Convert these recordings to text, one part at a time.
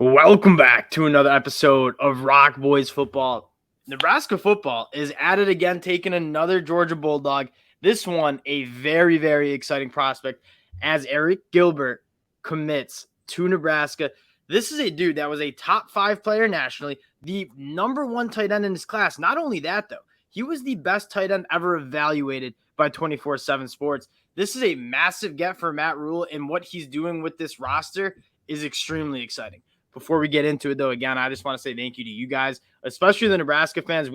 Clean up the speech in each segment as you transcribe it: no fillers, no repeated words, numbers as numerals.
Welcome back to another episode of Rock Boys Football. Nebraska football is at it again, taking another Georgia Bulldog. This one, a very, very exciting prospect as Arik Gilbert commits to Nebraska. This is a dude that was a top 5 player nationally, the number 1 tight end in his class. Not only that, though, he was the best tight end ever evaluated by 24/7 Sports. This is a massive get for Matt Rhule, and what he's doing with this roster is extremely exciting. Before we get into it, though, again, I just want to say thank you to you guys, especially the Nebraska fans.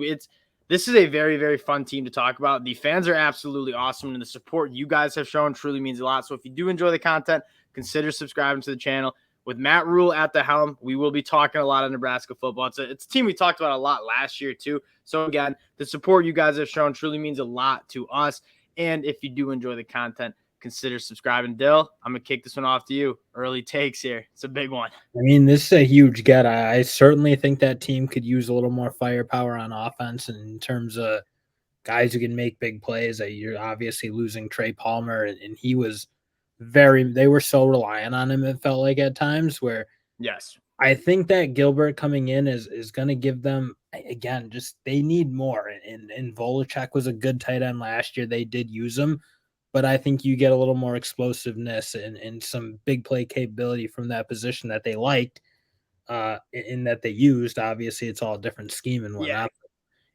This is a very, very fun team to talk about. The fans are absolutely awesome, and the support you guys have shown truly means a lot. So if you do enjoy the content, consider subscribing to the channel. With Matt Rhule at the helm, we will be talking a lot of Nebraska football. It's a team we talked about a lot last year, too. So, again, the support you guys have shown truly means a lot to us. And if you do enjoy the content, consider subscribing. Dill, I'm going to kick this one off to you. Early takes here. It's a big one. I mean, this is a huge get. I certainly think that team could use a little more firepower on offense in terms of guys who can make big plays. You're obviously losing Trey Palmer, and he was they were so reliant on him, it felt like at times, where yes, I think that Gilbert coming in is going to give them, again, just they need more. And Volachek was a good tight end last year. They did use him. But I think you get a little more explosiveness and some big play capability from that position that they liked in that they used. Obviously, it's all a different scheme and whatnot. Yeah.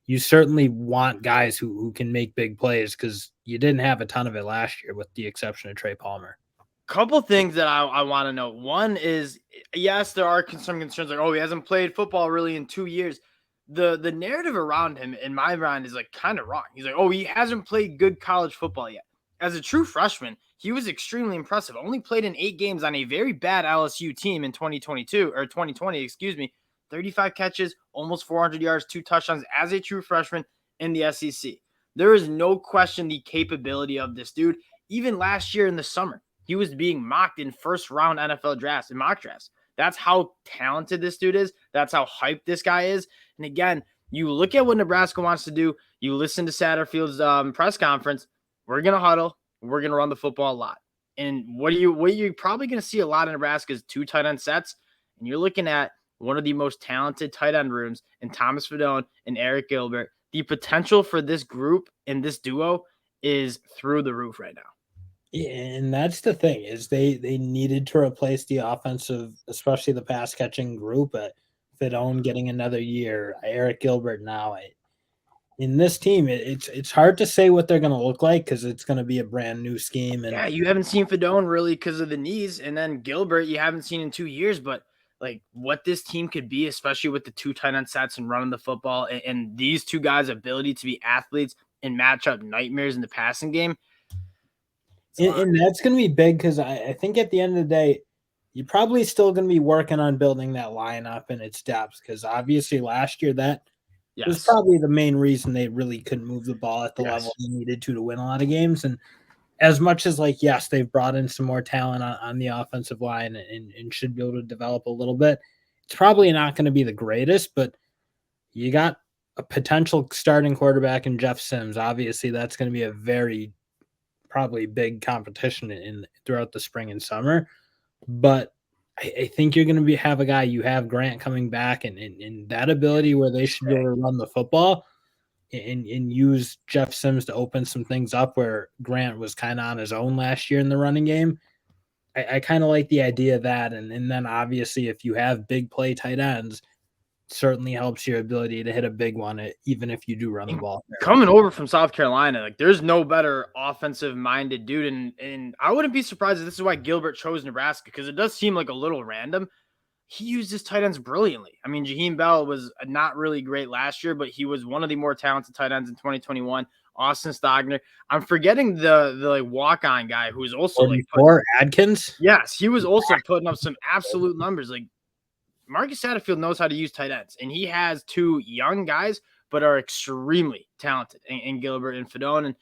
You certainly want guys who can make big plays because you didn't have a ton of it last year with the exception of Trey Palmer. Couple things that I want to know. One is, yes, there are some concerns like, oh, he hasn't played football really in 2 years. The narrative around him in my mind is like kind of wrong. He's like, oh, he hasn't played good college football yet. As a true freshman, he was extremely impressive. Only played in 8 games on a very bad LSU team in 2020, excuse me. 35 catches, almost 400 yards, 2 touchdowns as a true freshman in the SEC. There is no question the capability of this dude. Even last year in the summer, he was being mocked in first-round NFL drafts and mock drafts. That's how talented this dude is. That's how hyped this guy is. And again, you look at what Nebraska wants to do. You listen to Satterfield's press conference. We're going to huddle. We're going to run the football a lot. And what you're probably going to see a lot in Nebraska is 2 tight end sets. And you're looking at one of the most talented tight end rooms in Thomas Fedone and Arik Gilbert. The potential for this group and this duo is through the roof right now. Yeah, and that's the thing is they needed to replace the offensive, especially the pass catching group. But Fedone getting another year, Arik Gilbert now. In this team, it's hard to say what they're going to look like because it's going to be a brand new scheme. And yeah, you haven't seen Fedone really because of the knees, and then Gilbert you haven't seen in 2 years. But like what this team could be, especially with the 2 tight end sets and running the football, and these 2 guys' ability to be athletes and match up nightmares in the passing game. And that's going to be big because I think at the end of the day, you're probably still going to be working on building that lineup and its depth because obviously last year that was probably the main reason they really couldn't move the ball at the level they needed to win a lot of games. And as much as like, yes, they've brought in some more talent on the offensive line and should be able to develop a little bit. It's probably not going to be the greatest, but you got a potential starting quarterback in Jeff Sims. Obviously, that's going to be a very probably big competition throughout the spring and summer. But I think you're going to have a guy. You have Grant coming back and that ability where they should be able to run the football and use Jeff Sims to open some things up where Grant was kind of on his own last year in the running game. I kind of like the idea of that. And then obviously if you have big play tight ends, certainly helps your ability to hit a big one, even if you do run the ball. Coming over from South Carolina, like there's no better offensive-minded dude, and I wouldn't be surprised if this is why Gilbert chose Nebraska because it does seem like a little random. He used his tight ends brilliantly. I mean, Jaheim Bell was not really great last year, but he was one of the more talented tight ends in 2021. Austin Stogner. I'm forgetting the like walk-on guy who's also like Adkins. Yes, he was also putting up some absolute numbers. Like Marcus Satterfield knows how to use tight ends, and he has 2 young guys, but are extremely talented in Gilbert and Fedone.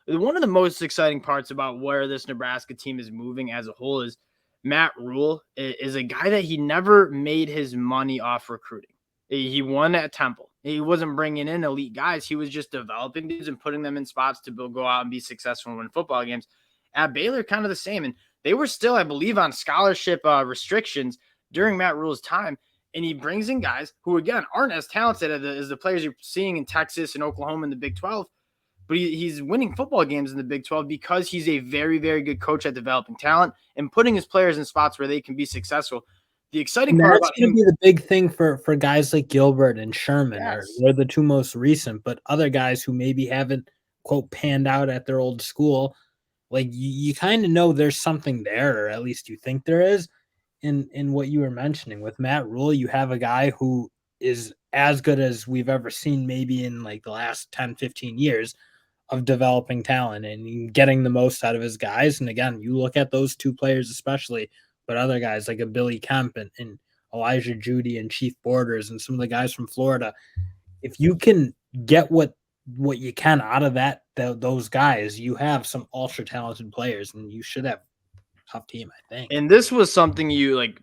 And one of the most exciting parts about where this Nebraska team is moving as a whole is Matt Rhule is a guy that he never made his money off recruiting. He won at Temple. He wasn't bringing in elite guys. He was just developing dudes and putting them in spots to go out and be successful and win football games. At Baylor, kind of the same. And they were still, I believe, on scholarship restrictions during Matt Rhule's time. And he brings in guys who, again, aren't as talented as the players you're seeing in Texas and Oklahoma in the Big 12. But he's winning football games in the Big 12 because he's a very, very good coach at developing talent and putting his players in spots where they can be successful. The exciting part about him, that's going to be the big thing for guys like Gilbert and Sherman. They're the two most recent, but other guys who maybe haven't, quote, panned out at their old school, like you kind of know there's something there, or at least you think there is. In what you were mentioning with Matt Rhule, you have a guy who is as good as we've ever seen maybe in like the last 10, 15 years of developing talent and getting the most out of his guys. And again, you look at those two players especially, but other guys like a Billy Kemp and Elijah Judy and Chief Borders and some of the guys from Florida, if you can get what you can out of those guys, you have some ultra talented players, and you should have tough team, I think. And this was something you like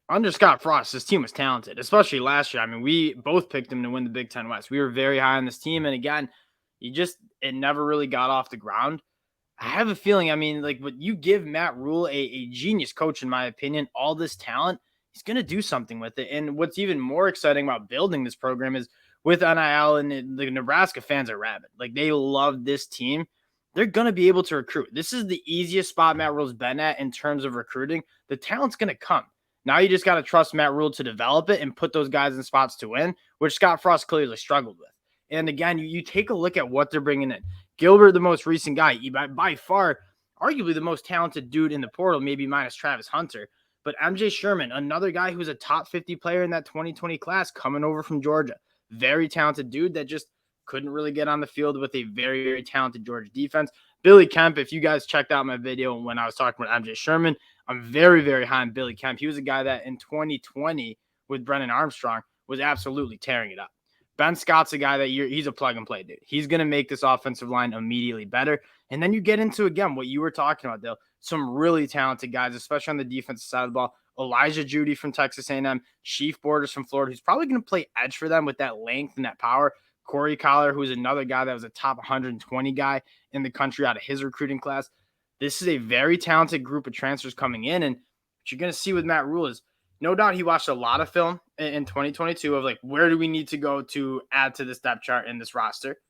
under Scott Frost. This team was talented, especially last year. I mean, we both picked him to win the Big Ten West. We were very high on this team, and again, it never really got off the ground. I have a feeling, I mean, like, what you give Matt Rhule, a genius coach, in my opinion, all this talent, he's going to do something with it. And what's even more exciting about building this program is with NIL, and the Nebraska fans are rabid. Like, they love this team. They're going to be able to recruit. This is the easiest spot Matt Rhule's been at in terms of recruiting. The talent's going to come. Now you just got to trust Matt Rhule to develop it and put those guys in spots to win, which Scott Frost clearly struggled with. And again, you take a look at what they're bringing in. Gilbert, the most recent guy, by far, arguably the most talented dude in the portal, maybe minus Travis Hunter. But MJ Sherman, another guy who's a top 50 player in that 2020 class, coming over from Georgia. Very talented dude that just couldn't really get on the field with a very, very talented Georgia defense. Billy Kemp, if you guys checked out my video when I was talking about MJ Sherman, I'm very, very high on Billy Kemp. He was a guy that in 2020 with Brennan Armstrong was absolutely tearing it up. Ben Scott's a guy that he's a plug and play dude. He's going to make this offensive line immediately better. And then you get into, again, what you were talking about, Dale, some really talented guys, especially on the defensive side of the ball. Elijah Judy from Texas A&M, Chief Borders from Florida, who's probably going to play edge for them with that length and that power. Corey Collar, who's another guy that was a top 120 guy in the country out of his recruiting class. This is a very talented group of transfers coming in. And what you're going to see with Matt Rhule is, no doubt he watched a lot of film in 2022 of like, where do we need to go to add to this depth chart in this roster?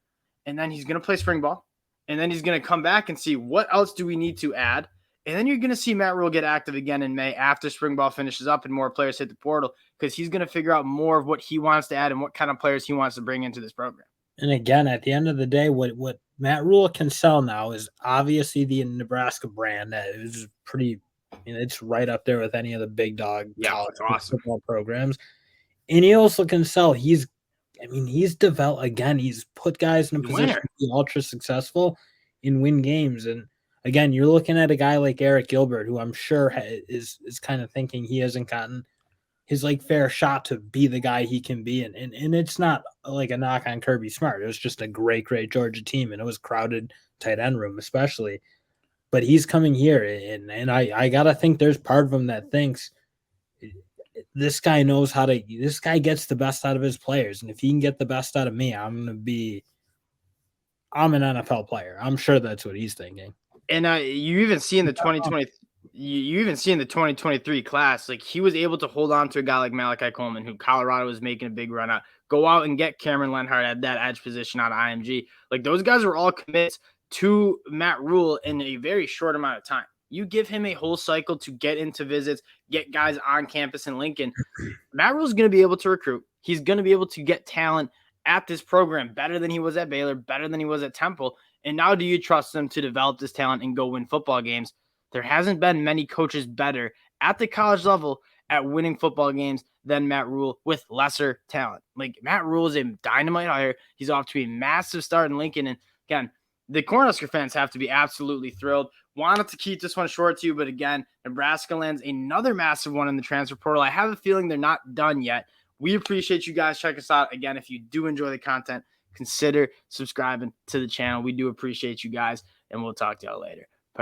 And then he's going to play spring ball. And then he's going to come back and see what else do we need to add. And then you're going to see Matt Rhule get active again in May after spring ball finishes up and more players hit the portal, because he's going to figure out more of what he wants to add and what kind of players he wants to bring into this program. And again, at the end of the day, what Matt Rhule can sell now is obviously the Nebraska brand. That is pretty, it's right up there with any of the big dog college football programs. And he also can sell. He's developed, again, he's put guys in a position to be ultra successful and win games. And again, you're looking at a guy like Arik Gilbert, who I'm sure is kind of thinking he hasn't gotten his like fair shot to be the guy he can be. And it's not like a knock on Kirby Smart. It was just a great Georgia team, and it was crowded tight end room, especially. But he's coming here, and I gotta think there's part of him that thinks this guy knows this guy gets the best out of his players. And if he can get the best out of me, I'm an NFL player. I'm sure that's what he's thinking. And you even see in the 2023 class, like, he was able to hold on to a guy like Malachi Coleman, who Colorado was making a big run at, go out and get Cameron Lenhart at that edge position out of IMG. Like, those guys were all commits to Matt Rhule in a very short amount of time. You give him a whole cycle to get into visits, get guys on campus in Lincoln. Matt Rhule's going to be able to recruit. He's going to be able to get talent at this program better than he was at Baylor, better than he was at Temple. And now do you trust them to develop this talent and go win football games? There hasn't been many coaches better at the college level at winning football games than Matt Rhule with lesser talent. Like, Matt Rhule is a dynamite hire. He's off to a massive start in Lincoln. And again, the Cornhusker fans have to be absolutely thrilled. Wanted to keep this one short to you, but again, Nebraska lands another massive one in the transfer portal. I have a feeling they're not done yet. We appreciate you guys. Check us out. Again, if you do enjoy the content, consider subscribing to the channel. We do appreciate you guys, and we'll talk to y'all later.